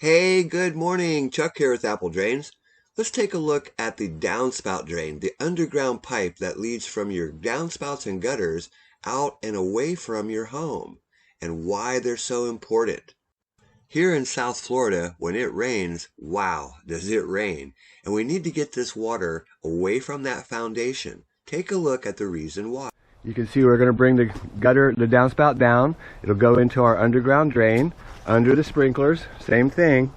Hey, good morning. Chuck here with Apple Drains. Let's take a look at the downspout drain, the underground pipe that leads from your downspouts and gutters out and away from your home, and why they're so important. Here in South Florida, when it rains, wow, does it rain. And we need to get this water away from that foundation. Take a look at the reason why. You can see we're going to bring the downspout down. It'll go into our underground drain under the sprinklers. Same thing.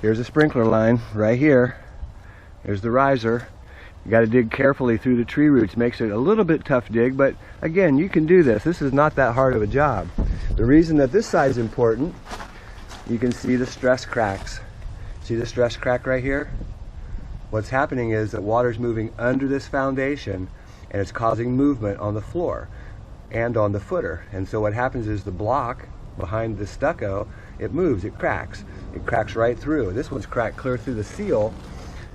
Here's a sprinkler line right here. There's the riser. You got to dig carefully through the tree roots. Makes it a little bit tough dig, but again, you can do this. This is not that hard of a job. The reason that this side is important, you can see the stress cracks. See the stress crack right here? What's happening is that water's moving under this foundation and it's causing movement on the floor and on the footer. And so what happens is the block behind the stucco, it moves, it cracks. It cracks right through. This one's cracked clear through the seal.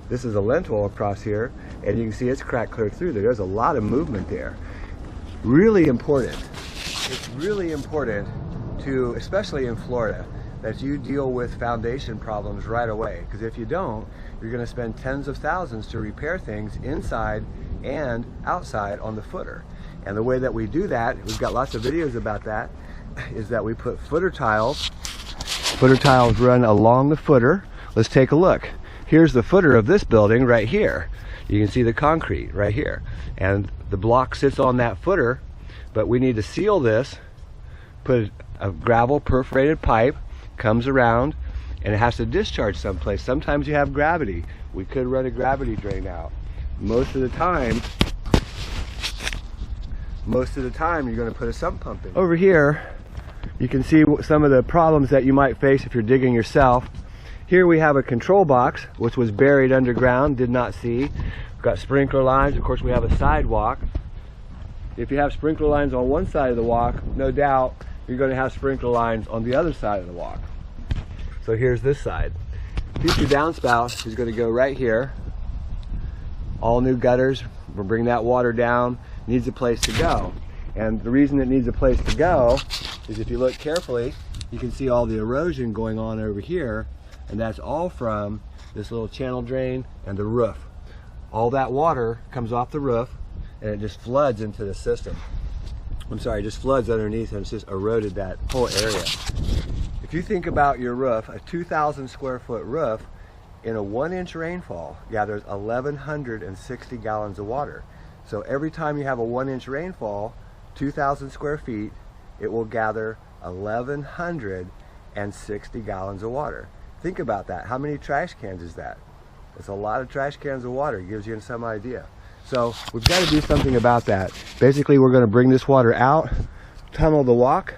This is a lintel across here, and you can see it's cracked clear through there. There's a lot of movement there. Really important. It's really important to, especially in Florida, that you deal with foundation problems right away. Because if you don't, you're going to spend tens of thousands to repair things inside and outside on the footer. And the way that we do that, we've got lots of videos about that, is that we put footer tiles. Footer tiles run along the footer. Let's take a look. Here's the footer of this building right here. You can see the concrete right here. And the block sits on that footer, but we need to seal this, put a gravel perforated pipe, comes around, and it has to discharge someplace. Sometimes you have gravity. We could run a gravity drain out. Most of the time you're going to put a sump pump in. Over here you can see some of the problems that you might face if you're digging yourself. Here we have a control box which was buried underground, did not see. We've got sprinkler lines. Of course we have a sidewalk. If you have sprinkler lines on one side of the walk, no doubt you're going to have sprinkler lines on the other side of the walk. So here's this side. Future downspout is going to go right here. All new gutters, we'll bring that water down, needs a place to go. And the reason it needs a place to go is if you look carefully, you can see all the erosion going on over here, and that's all from this little channel drain and the roof. All that water comes off the roof and it just floods into the system. I'm sorry, it just floods underneath and it's just eroded that whole area. If you think about your roof, a 2,000 square foot roof, in a 1-inch rainfall gathers 1,160 gallons of water. So every time you have a 1-inch rainfall, 2,000 square feet, it will gather 1,160 gallons of water. Think about that. How many trash cans is that? It's a lot of trash cans of water. It gives you some idea. So we've got to do something about that. Basically, we're going to bring this water out, tunnel the walk,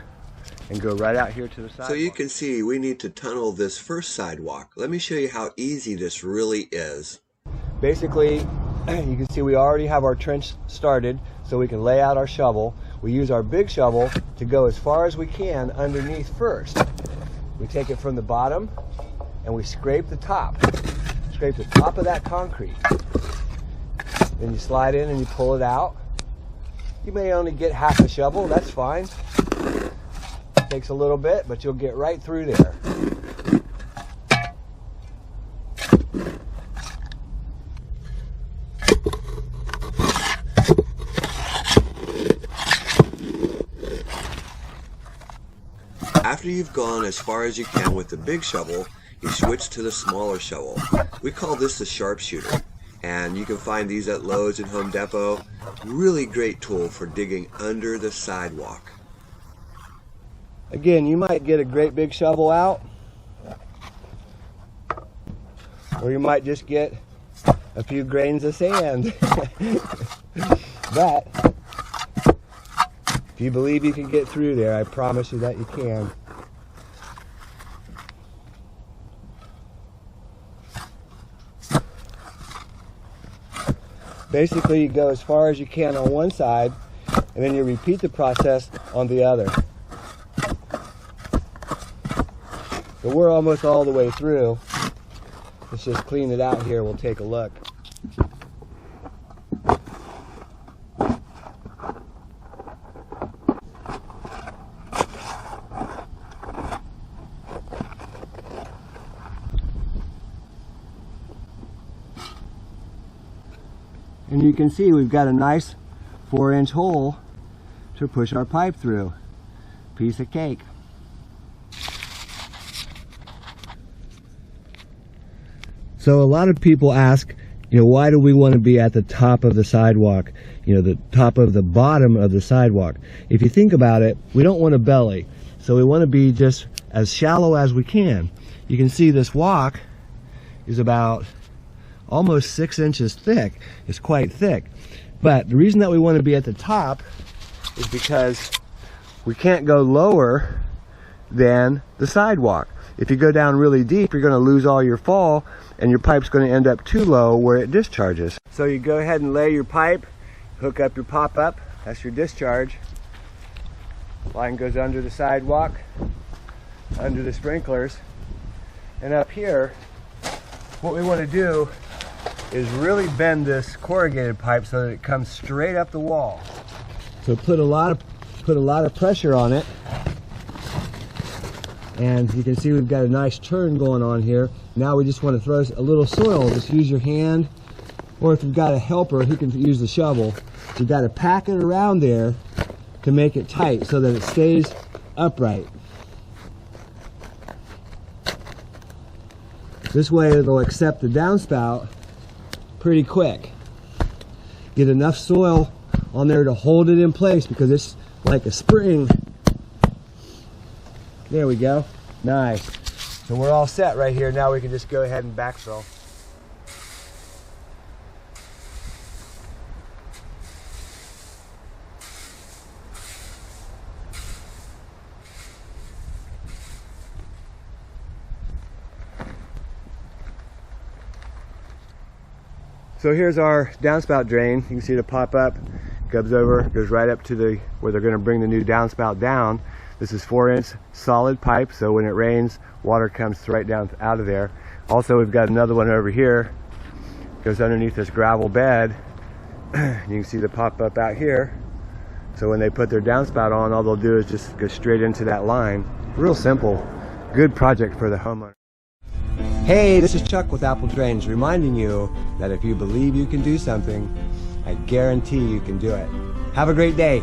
and go right out here to the sidewalk. So you can see we need to tunnel this first sidewalk. Let me show you how easy this really is. Basically, you can see we already have our trench started so we can lay out our shovel. We use our big shovel to go as far as we can underneath first. We take it from the bottom and we scrape the top. Scrape the top of that concrete. Then you slide in and you pull it out. You may only get half a shovel, that's fine. Takes a little bit, but you'll get right through there. After you've gone as far as you can with the big shovel, you switch to the smaller shovel. We call this the sharpshooter, and you can find these at Lowe's and Home Depot. Really great tool for digging under the sidewalk. Again, you might get a great big shovel out, or you might just get a few grains of sand. But if you believe you can get through there, I promise you that you can. Basically, you go as far as you can on one side, and then you repeat the process on the other. So we're almost all the way through. Let's just clean it out here. We'll take a look. and you can see we've got a nice 4-inch hole to push our pipe through. Piece of cake. So a lot of people ask, why do we want to be at the top of the sidewalk? The top of the bottom of the sidewalk. If you think about it, we don't want to belly. So we want to be just as shallow as we can. You can see this walk is about almost 6 inches thick. It's quite thick. But the reason that we want to be at the top is because we can't go lower than the sidewalk. If you go down really deep, you're going to lose all your fall, and your pipe's going to end up too low where it discharges. So you go ahead and lay your pipe, hook up your pop-up, that's your discharge. Line goes under the sidewalk, under the sprinklers, and up here, what we want to do is really bend this corrugated pipe so that it comes straight up the wall. So put a lot of pressure on it. And you can see we've got a nice turn going on here. Now we just want to throw a little soil. Just use your hand, or if you've got a helper, he can use the shovel. You've got to pack it around there to make it tight so that it stays upright. This way it'll accept the downspout pretty quick. Get enough soil on there to hold it in place because it's like a spring. There we go. Nice. So we're all set right here. Now we can just go ahead and backfill. So here's our downspout drain. You can see the pop up, goes over, goes right up to where they're going to bring the new downspout down. This is 4-inch solid pipe, so when it rains, water comes right down out of there. Also, we've got another one over here, goes underneath this gravel bed. You can see the pop up out here. So when they put their downspout on, all they'll do is just go straight into that line. Real simple, good project for the homeowner. Hey, this is Chuck with Apple Drains, reminding you that if you believe you can do something, I guarantee you can do it. Have a great day.